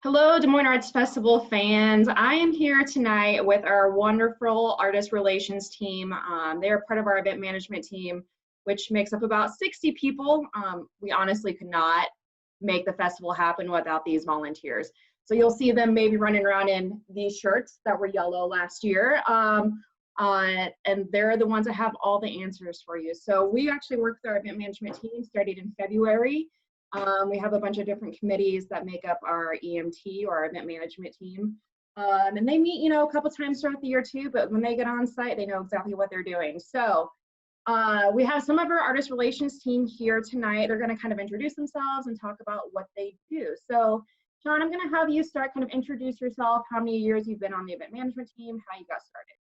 Hello, Des Moines Arts Festival fans. I am here tonight with our wonderful artist relations team. They are part of our event management team, which makes up about 60 people. We honestly could not make the festival happen without these volunteers. So you'll see them maybe running around in these shirts that were yellow last year. And they're the ones that have all the answers for you. So we actually worked with our event management team, started in February. We have a bunch of different committees that make up our EMT or our event management team. And they meet, a couple times throughout the year too, but when they get on site, they know exactly what they're doing. So we have some of our artist relations team here tonight. They're gonna kind of introduce themselves and talk about what they do. So John, I'm gonna have you start kind of introduce yourself, how many years you've been on the event management team, how you got started.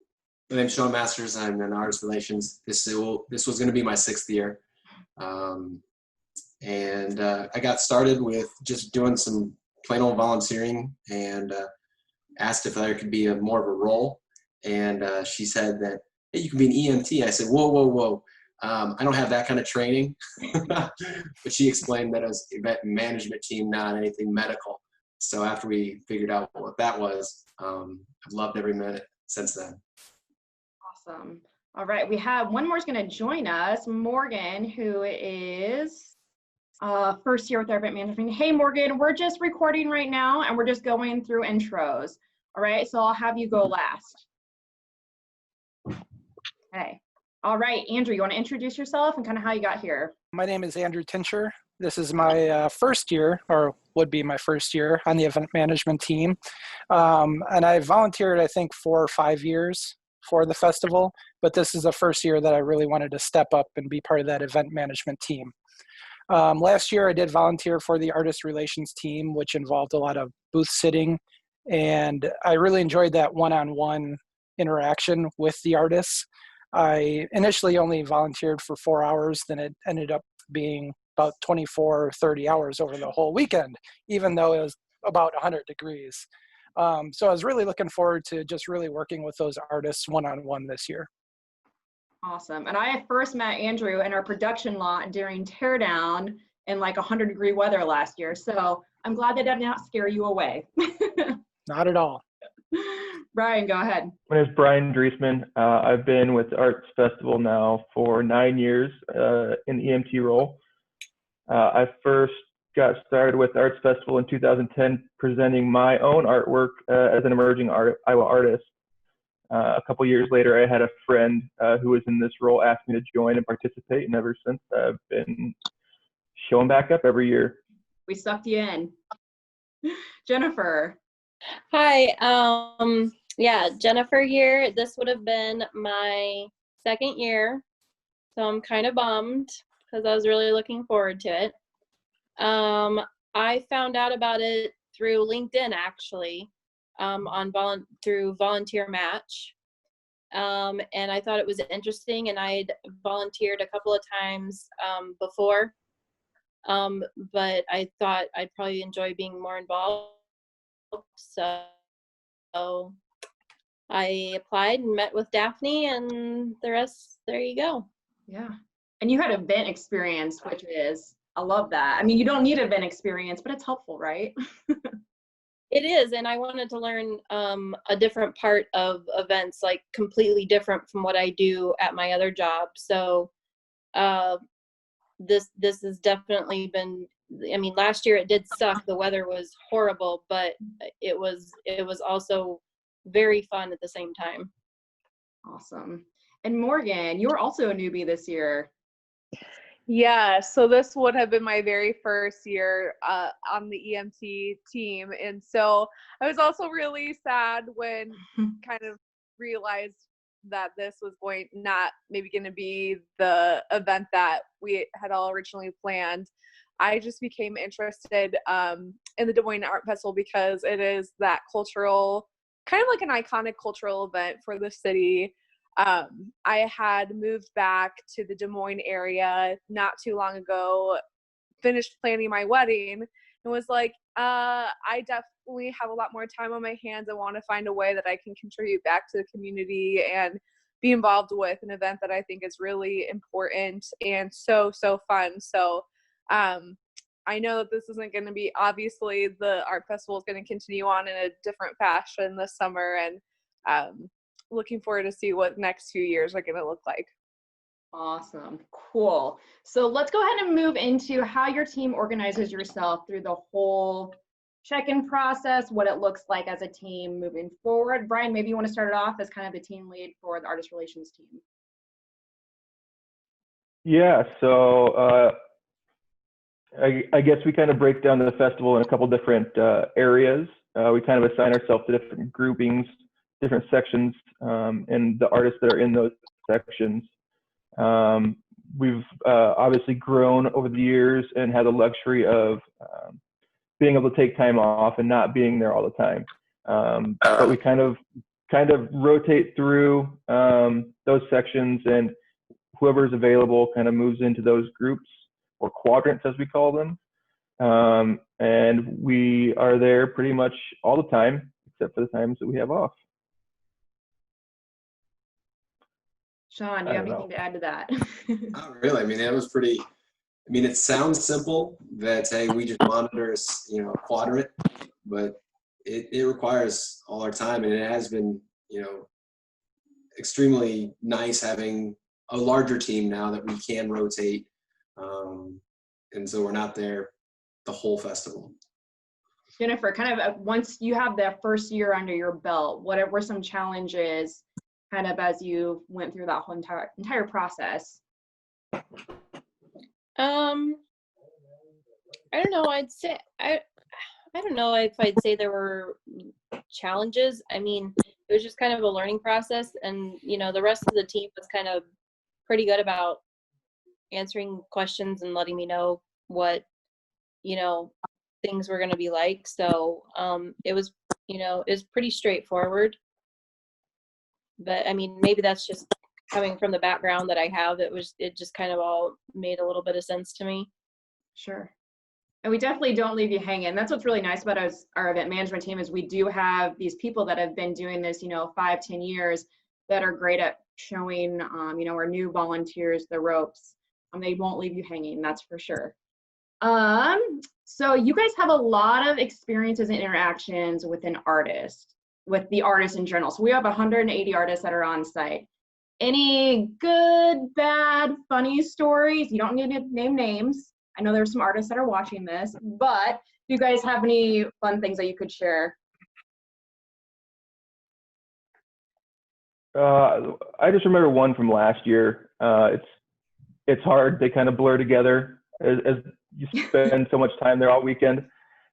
My name's Sean Masters. I'm in artist relations. This was going to be my 6th year. I got started with just doing some plain old volunteering and asked if there could be more of a role. And she said that, hey, you can be an EMT. I said, whoa, whoa, whoa. I don't have that kind of training. But she explained that it was event management team, not anything medical. So after we figured out what that was, I've loved every minute since then. Awesome. All right, we have one more is going to join us, Morgan, who is first year with our event management. Hey, Morgan, we're just recording right now, and we're just going through intros. All right, so I'll have you go last. Okay. All right, Andrew, you want to introduce yourself and kind of how you got here? My name is Andrew Tincher. This is my first year, or would be my first year on the event management team. And I volunteered, I think, 4 or 5 years for the festival, but this is the first year that I really wanted to step up and be part of that event management team. Last year I did volunteer for the artist relations team, which involved a lot of booth sitting, and I really enjoyed that one-on-one interaction with the artists. I initially only volunteered for 4 hours, then it ended up being about 24 or 30 hours over the whole weekend, even though it was about 100 degrees. So I was really looking forward to just really working with those artists one-on-one this year. Awesome. And I first met Andrew in our production lot during teardown in like 100-degree weather last year. So I'm glad that did not scare you away. Not at all. Brian, go ahead. My name is Bryan Griezmann. I've been with the Arts Festival now for 9 years in the EMT role. I first got started with the Arts Festival in 2010, presenting my own artwork as an emerging Iowa artist. A couple years later, I had a friend who was in this role ask me to join and participate, and ever since I've been showing back up every year. We sucked you in. Jennifer. Hi, yeah, Jennifer here. This would have been my 2nd year, so I'm kind of bummed because I was really looking forward to it. I found out about it through LinkedIn, actually, through Volunteer Match, and I thought it was interesting, and I'd volunteered a couple of times before, but I thought I'd probably enjoy being more involved. So I applied and met with Daphne, and the rest, there you go. Yeah. And you had event experience, which is, I love that. I mean, you don't need event experience, but it's helpful, right? It is, and I wanted to learn a different part of events, like completely different from what I do at my other job. So this has definitely been, I mean, last year it did suck. The weather was horrible, but it was also very fun at the same time. Awesome. And Morgan, you were also a newbie this year. Yeah, so this would have been my very first year on the EMT team. And so I was also really sad when kind of realized that this was not maybe going to be the event that we had all originally planned. I just became interested in the Des Moines Art Festival because it is that cultural, kind of like an iconic cultural event for the city. I had moved back to the Des Moines area not too long ago, finished planning my wedding, and was like, I definitely have a lot more time on my hands. I want to find a way that I can contribute back to the community and be involved with an event that I think is really important and so fun. So I know that this isn't going to be, obviously the art festival is going to continue on in a different fashion this summer, and looking forward to see what the next few years are going to look like. Awesome. Cool. So let's go ahead and move into how your team organizes yourself through the whole check-in process, what it looks like as a team moving forward. Bryan, maybe you want to start it off as kind of the team lead for the artist relations team. Yeah, so I guess we kind of break down the festival in a couple different areas. We kind of assign ourselves to different groupings, different sections, and the artists that are in those sections. We've obviously grown over the years and had the luxury of being able to take time off and not being there all the time. But we kind of rotate through those sections, and whoever's available kind of moves into those groups or quadrants, as we call them. And we are there pretty much all the time, except for the times that we have off. Sean, do you have anything to add to that? Not really. I mean, that was pretty. I mean, it sounds simple that, hey, we just monitor, a quadrant, but it requires all our time, and it has been, extremely nice having a larger team now that we can rotate, and so we're not there the whole festival. Jennifer, kind of once you have that first year under your belt, what were some challenges kind of as you went through that whole entire process? I don't know. I'd say I don't know if I'd say there were challenges. I mean, it was just kind of a learning process, and the rest of the team was kind of pretty good about answering questions and letting me know what things were going to be like. So it was pretty straightforward. But I mean, maybe that's just coming from the background that I have. It just kind of all made a little bit of sense to me. Sure. And we definitely don't leave you hanging. That's what's really nice about our event management team is we do have these people that have been doing this, 5-10 years that are great at showing, our new volunteers the ropes. They won't leave you hanging, that's for sure. So you guys have a lot of experiences and interactions with the artist in general. So we have 180 artists that are on site. Any good, bad, funny stories? You don't need to name names. I know there's some artists that are watching this, but do you guys have any fun things that you could share? I just remember one from last year. It's hard. They kind of blur together as you spend so much time there all weekend.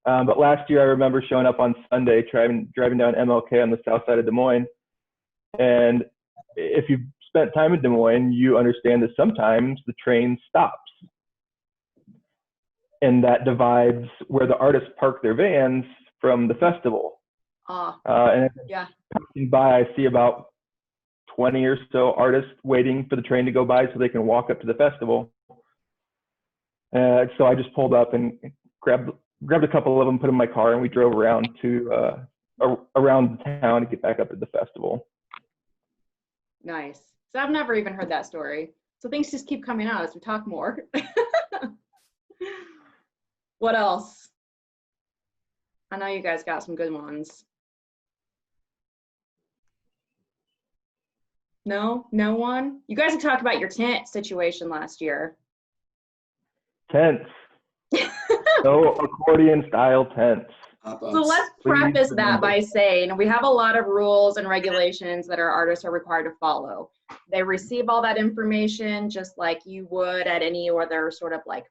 But last year I remember showing up on Sunday, driving down MLK on the south side of Des Moines. And if you've spent time in Des Moines, you understand that sometimes the train stops. And that divides where the artists park their vans from the festival. And passing by, I see about 20 or so artists waiting for the train to go by so they can walk up to the festival. So I just pulled up and grabbed a couple of them, put them in my car, and we drove around around town to get back up to the festival. Nice. So I've never even heard that story. So things just keep coming out as we talk more. What else? I know you guys got some good ones. No one? You guys have talked about your tent situation last year. Tents. No accordion style tents. So let's preface that by saying we have a lot of rules and regulations that our artists are required to follow. They receive all that information just like you would at any other sort of like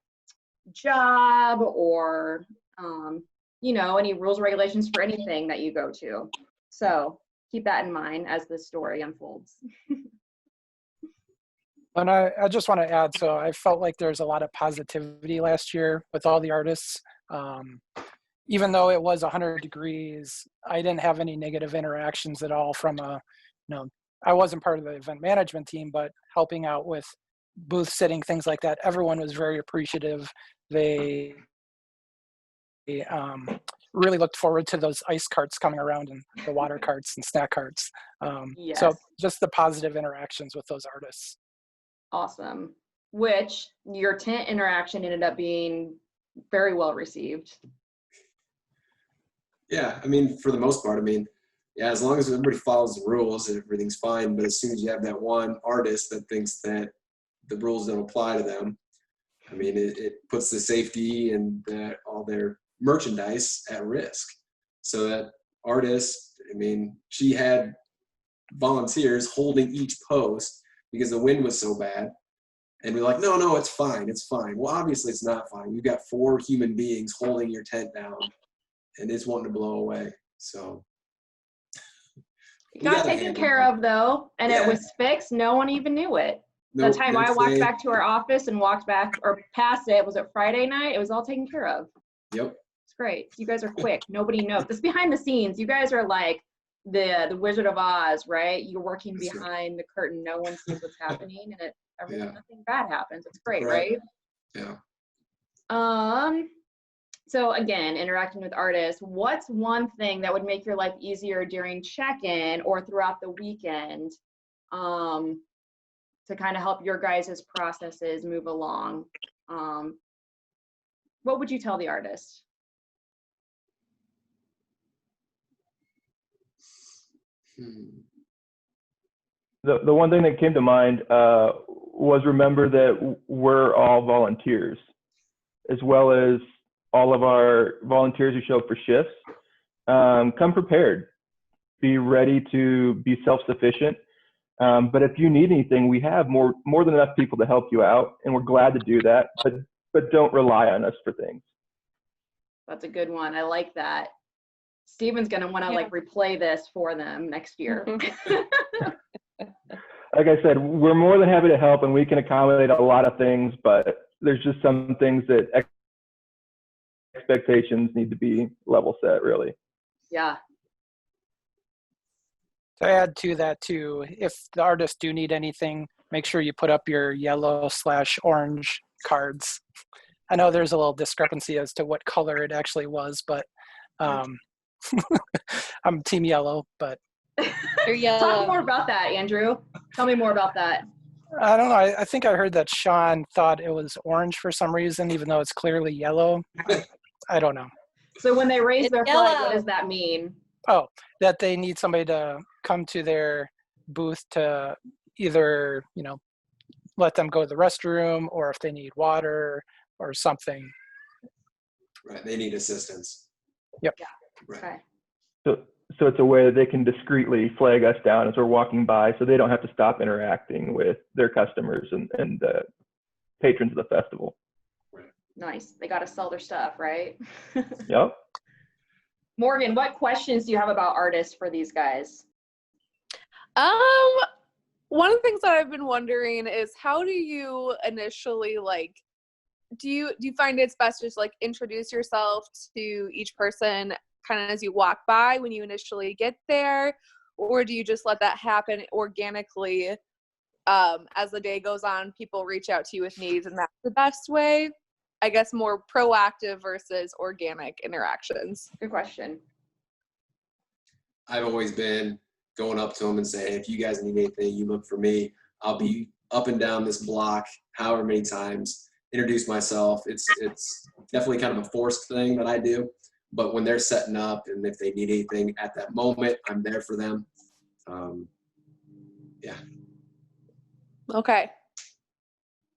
job or any rules or regulations for anything that you go to. So keep that in mind as this story unfolds. And I just want to add, so I felt like there's a lot of positivity last year with all the artists. Even though it was 100 degrees, I didn't have any negative interactions at all from I wasn't part of the event management team, but helping out with booth sitting, things like that. Everyone was very appreciative. They really looked forward to those ice carts coming around and the water carts and snack carts. Yes. So just the positive interactions with those artists. Awesome. Which your tent interaction ended up being very well received. Yeah, I mean, for the most part, I mean, yeah, as long as everybody follows the rules, everything's fine. But as soon as you have that one artist that thinks that the rules don't apply to them, I mean, it puts the safety and all their merchandise at risk. So that artist, I mean, she had volunteers holding each post because the wind was so bad. And we're like, no, it's fine. It's fine. Well, obviously it's not fine. You've got 4 human beings holding your tent down and it's wanting to blow away. So it got taken care of though, and it was fixed. No one even knew it. The time I walked back to our office and walked back or past it, was it Friday night? It was all taken care of. Yep. It's great. You guys are quick. Nobody knows. This behind the scenes. You guys are like the Wizard of Oz, right? You're working behind the curtain. No one sees what's happening, and nothing bad happens. It's great, right? Yeah. So again, interacting with artists, what's one thing that would make your life easier during check-in or throughout the weekend to kind of help your guys' processes move along? What would you tell the artist? The one thing that came to mind was remember that we're all volunteers, as well as all of our volunteers who show up for shifts. Come prepared. Be ready to be self-sufficient. But if you need anything, we have more than enough people to help you out, and we're glad to do that. But don't rely on us for things. That's a good one. I like that. Steven's gonna want to like replay this for them next year. Like I said, we're more than happy to help, and we can accommodate a lot of things. But there's just some things that expectations need to be level set, really. Yeah. To add to that too, if the artists do need anything, make sure you put up your yellow/orange cards. I know there's a little discrepancy as to what color it actually was, but I'm team yellow, but. Talk more about that, Andrew. Tell me more about that. I don't know. I think I heard that Sean thought it was orange for some reason, even though it's clearly yellow. I don't know. So when they raise their flag, what does that mean? Oh, that they need somebody to come to their booth to either, let them go to the restroom, or if they need water or something. Right. They need assistance. Yep. Yeah. Right. Okay. So it's a way that they can discreetly flag us down as we're walking by, so they don't have to stop interacting with their customers and patrons of the festival. Nice. They got to sell their stuff, right? Yep. Morgan, what questions do you have about artists for these guys? One of the things that I've been wondering is, how do you initially do you find it's best to just introduce yourself to each person kind of as you walk by when you initially get there, or do you just let that happen organically as the day goes on? People reach out to you with needs, and that's the best way? I guess more proactive versus organic interactions. Good question. I've always been going up to them and saying, if you guys need anything, you look for me. I'll be up and down this block however many times, introduce myself. It's definitely kind of a forced thing that I do. But when they're setting up and if they need anything at that moment, I'm there for them. Yeah. Okay.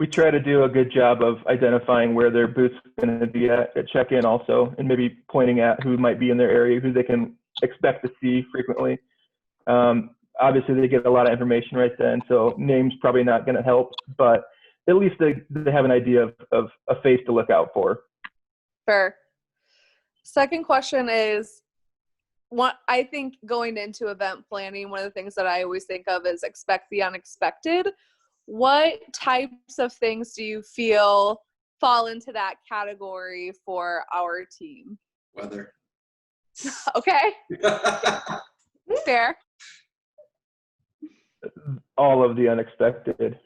We try to do a good job of identifying where their booth's going to be at check-in also, and maybe pointing at who might be in their area, who they can expect to see frequently. Obviously, they get a lot of information right then, so name's probably not going to help, but at least they have an idea of a face to look out for. Fair. Second question is, I think going into event planning, one of the things that I always think of is expect the unexpected. What types of things do you feel fall into that category for our team? Weather. Okay. Fair. All of the unexpected.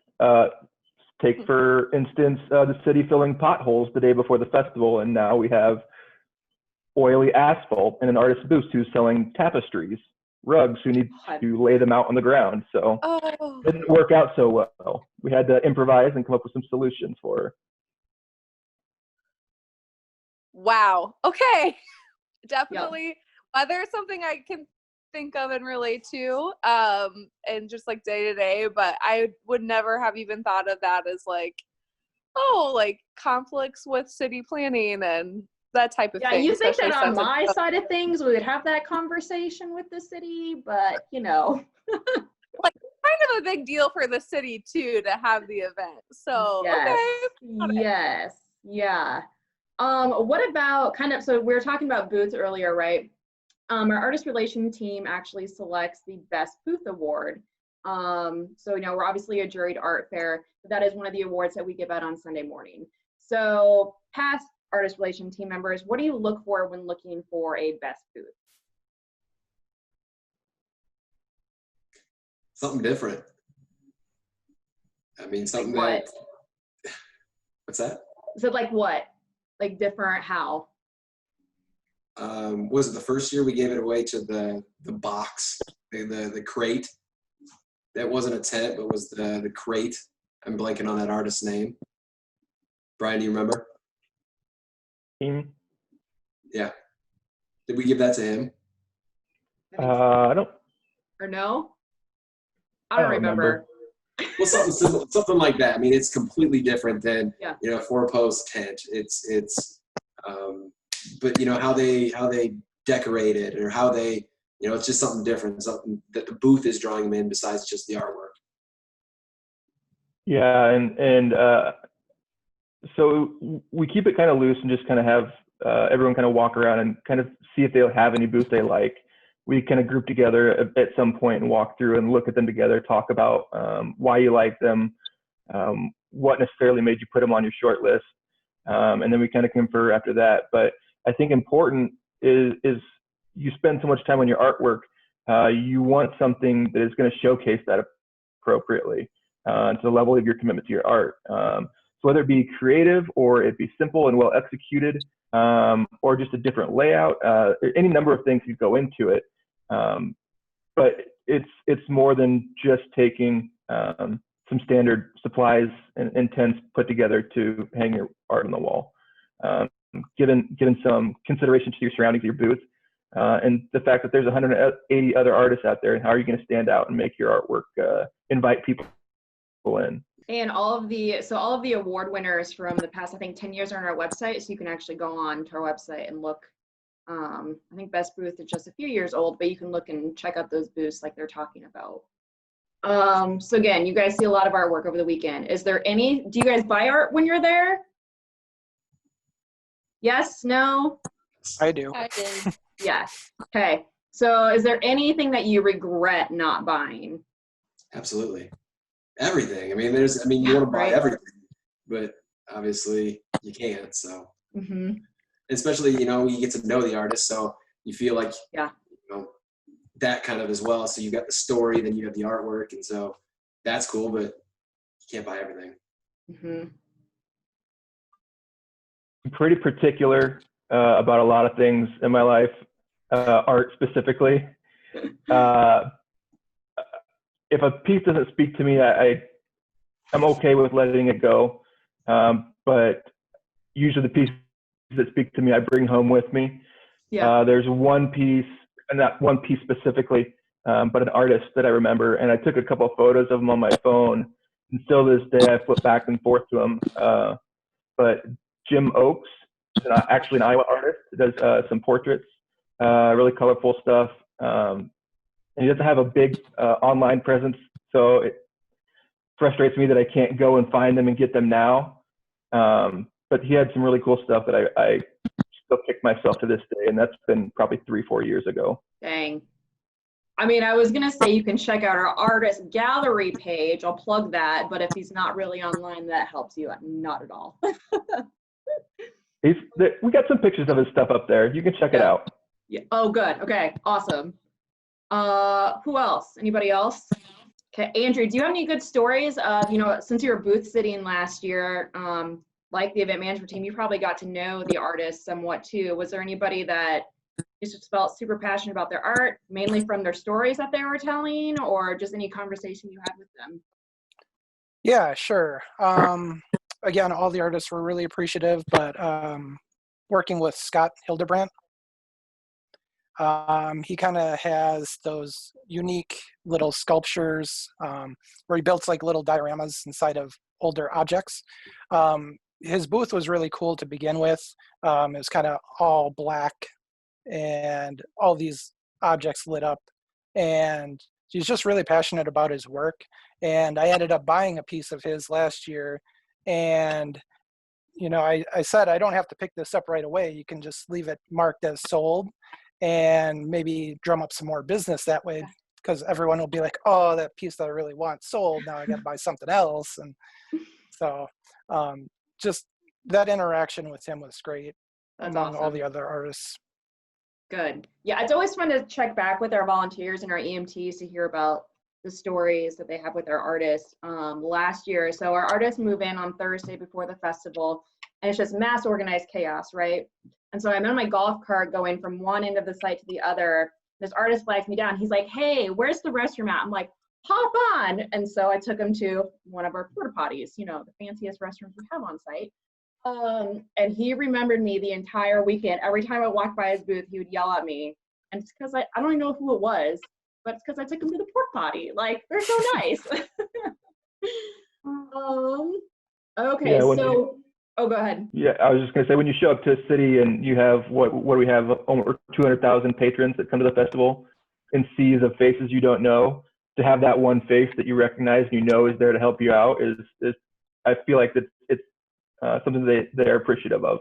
Take, for instance, the city filling potholes the day before the festival, and now we have oily asphalt and an artist booth who's selling tapestries, rugs, who need to lay them out on the ground. So it didn't work out so well. We had to improvise and come up with some solutions for her. wow, okay. Definitely. Weather is something I can think of and relate to, and just like day to day, but I would never have even thought of that as like, oh, like conflicts with city planning and that type of Yeah, thing. you think that on since my side of things we would have that conversation with the city, but you know. like kind of a big deal for the city too to have the event. So Yes. okay. Yes. Yeah. What about so we were talking about booths earlier, right? Our artist relation team actually selects the best booth award. So we're obviously a juried art fair, but that is one of the awards that we give out on Sunday morning. So past artist relation team members, what do you look for when looking for a best booth? Something different. I mean, something like that. What's that? So like what? Like different how? Was it the first year we gave it away to the box, the crate? That wasn't a tent, but was the crate. I'm blanking on that artist's name. Brian, do you remember? Yeah. Did we give that to him? I don't. Or no? I don't remember. Well, something simple, something like that. I mean, it's completely different than 4-post tent. But how they decorate it, or how they, it's just something different, something that the booth is drawing them in besides just the artwork. Yeah, and so we keep it kind of loose and just kind of have everyone kind of walk around and kind of see if they'll have any booths they like. We kind of group together at some point and walk through and look at them together, talk about why you like them, what necessarily made you put them on your short list, and then we kind of confer after that. But I think important is you spend so much time on your artwork, you want something that is going to showcase that appropriately to the level of your commitment to your art. So whether it be creative or it be simple and well executed, or just a different layout, any number of things could go into it. But it's more than just taking some standard supplies and tents put together to hang your art on the wall. Given some consideration to your surroundings, your booth, and the fact that there's 180 other artists out there, how are you going to stand out and make your artwork invite people in? And all of the award winners from the past, I think 10 years are on our website, so you can actually go on to our website and look. I think Best Booth is just a few years old, but you can look and check out those booths like they're talking about. So again, you guys see a lot of artwork over the weekend. Do you guys buy art when you're there? Yes, no? I do. I did. Yes. Okay. So is there anything that you regret not buying? Absolutely. Everything. I mean, you want to buy everything, but obviously you can't. So, especially, you get to know the artist, so you feel like, that kind of as well. So you got the story, then you have the artwork, and so that's cool, but you can't buy everything. I'm pretty particular about a lot of things in my life, art specifically. If a piece doesn't speak to me, I'm okay with letting it go. But usually the pieces that speak to me, I bring home with me. There's one piece, and not one piece specifically, but an artist that I remember, and I took a couple of photos of him on my phone, and still to this day I flip back and forth to him. But Jim Oakes is actually an Iowa artist. He does some portraits, really colorful stuff. And he doesn't have a big online presence, so it frustrates me that I can't go and find them and get them now. But he had some really cool stuff that I still kick myself to this day, and that's been probably 3-4 years ago. Dang. I mean, I was going to say you can check out our artist gallery page. I'll plug that, but if he's not really online, that helps you. Not at all. We got some pictures of his stuff up there. You can check it out. Yeah. Oh, good. Okay. Awesome. Who else? Anybody else? Okay, Andrew, do you have any good stories of, since you were booth sitting last year, like the event management team, you probably got to know the artists somewhat too. Was there anybody that just felt super passionate about their art, mainly from their stories that they were telling, or just any conversation you had with them? Yeah, sure. Again, all the artists were really appreciative, but working with Scot Hildebrandt. He kind of has those unique little sculptures where he builds like little dioramas inside of older objects. His booth was really cool to begin with. It was kind of all black and all these objects lit up. And he's just really passionate about his work. And I ended up buying a piece of his last year. And, you know, I said, I don't have to pick this up right away. You can just leave it marked as sold and maybe drum up some more business that way, because everyone will be like, oh, that piece that I really want sold. Now I got to buy something else. And so just that interaction with him was great. That's among awesome. all the other artists. Good. Yeah, it's always fun to check back with our volunteers and our EMTs to hear about the stories that they have with their artists last year. So our artists move in on Thursday before the festival, and it's just mass organized chaos, right? And so I'm on my golf cart going from one end of the site to the other. This artist flags me down. He's like, hey, where's the restroom at? I'm like, hop on. And so I took him to one of our porta potties, you know, the fanciest restrooms we have on site. And he remembered me the entire weekend. Every time I walked by his booth, he would yell at me. And it's because I don't even know who it was, but it's because I took him to the porta potty. Like, they're so nice. Okay, Yeah, oh, go ahead. Yeah, I was just gonna say, when you show up to a city and you have what do we have, over 200,000 patrons that come to the festival, and seas of faces you don't know, to have that one face that you recognize and you know is there to help you out is I feel like it's something they're appreciative of.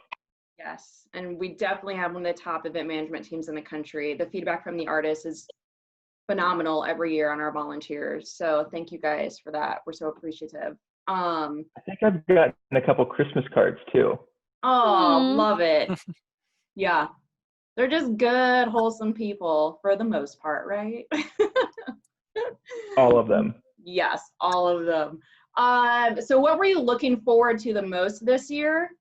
Yes, and we definitely have one of the top event management teams in the country. The feedback from the artists is phenomenal every year on our volunteers. So thank you guys for that. We're so appreciative. I think I've gotten a couple Christmas cards too. Oh, love it. Yeah, they're just good, wholesome people for the most part, right? All of them. Yes, all of them. So what were you looking forward to the most this year,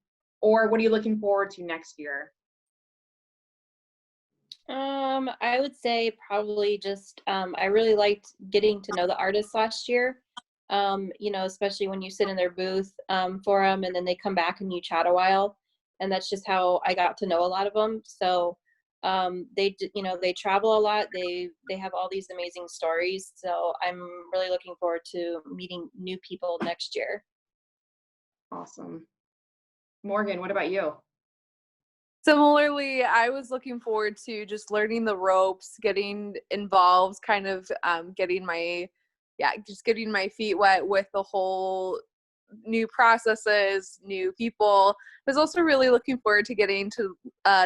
or what are you looking forward to next year? I would say probably just I really liked getting to know the artists last year. You know, especially when you sit in their booth for them, and then they come back and you chat a while, and that's just how I got to know a lot of them. So they travel a lot. They have all these amazing stories. So I'm really looking forward to meeting new people next year. Awesome. Morgan, what about you? Similarly, I was looking forward to just learning the ropes, getting involved, kind of getting my feet wet with the whole new processes, new people. I was also really looking forward to getting to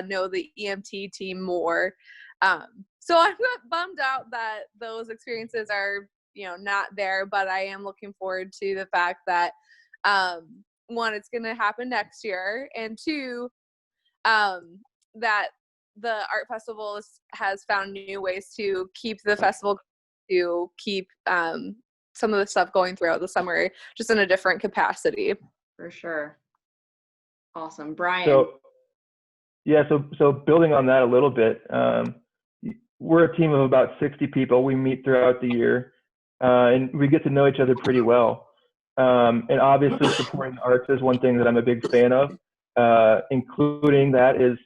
know the EMT team more. So I'm not bummed out that those experiences are, not there, but I am looking forward to the fact that one, it's going to happen next year, and two, that the art festival has found new ways to keep the festival, to keep some of the stuff going throughout the summer, just in a different capacity. For sure. Awesome. Bryan. So building on that a little bit, we're a team of about 60 people. We meet throughout the year, and we get to know each other pretty well. And obviously supporting the arts is one thing that I'm a big fan of, including that is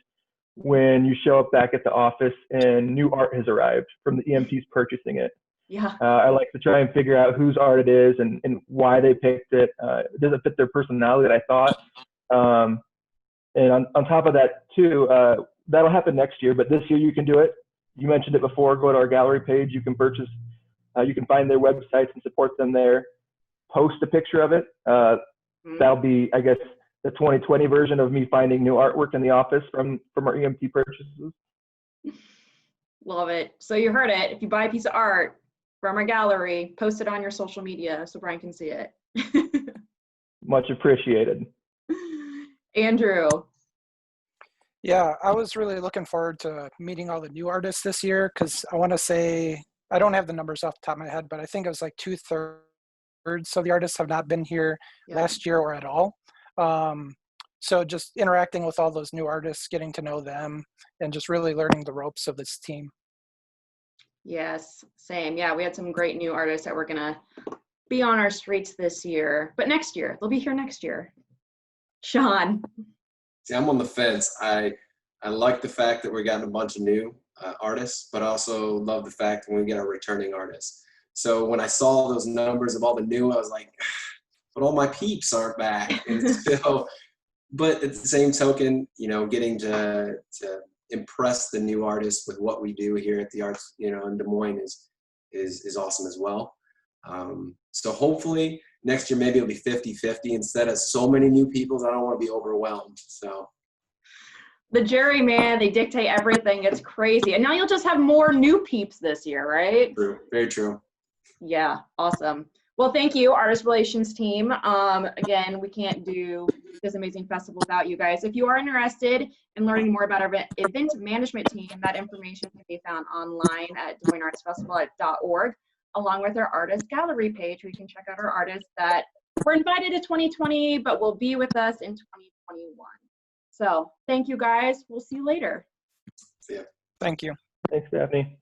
when you show up back at the office and new art has arrived from the EMTs purchasing it. Yeah. I like to try and figure out whose art it is and why they picked it. Does it fit their personality that I thought? And on top of that too, that'll happen next year, but this year you can do it. You mentioned it before, go to our gallery page, you can purchase, you can find their websites and support them there. Post a picture of it. That'll be, I guess, the 2020 version of me finding new artwork in the office from our EMT purchases. Love it. So you heard it. If you buy a piece of art from our gallery, post it on your social media so Bryan can see it. Much appreciated. Andrew. Yeah, I was really looking forward to meeting all the new artists this year, because I want to say, I don't have the numbers off the top of my head, but I think it was like 2/3 of the artists have not been here last year or at all. So just interacting with all those new artists, getting to know them, and just really learning the ropes of this team. Yes, same. Yeah, we had some great new artists that were going to be on our streets this year, but next year, they'll be here next year. Sean. See, I'm on the fence. I like the fact that we're getting a bunch of new artists, but also love the fact when we get our returning artists. So when I saw those numbers of all the new, I was like, but all my peeps aren't back. And so, but at the same token, you know, getting to impress the new artists with what we do here at the Arts, you know, in Des Moines is awesome as well. So hopefully next year maybe it'll be 50-50 instead of so many new people. I don't want to be overwhelmed. So the jury, man, they dictate everything. It's crazy. And now you'll just have more new peeps this year, right? true, very true. Yeah, awesome. Well, thank you, Artist Relations team. Again, we can't do this amazing festival without you guys. If you are interested in learning more about our event management team, that information can be found online at DesMoinesArtsFestival.org, along with our artist gallery page, where you can check out our artists that were invited to 2020, but will be with us in 2021. So thank you guys. We'll see you later. See ya. Thank you. Thanks, Daphne.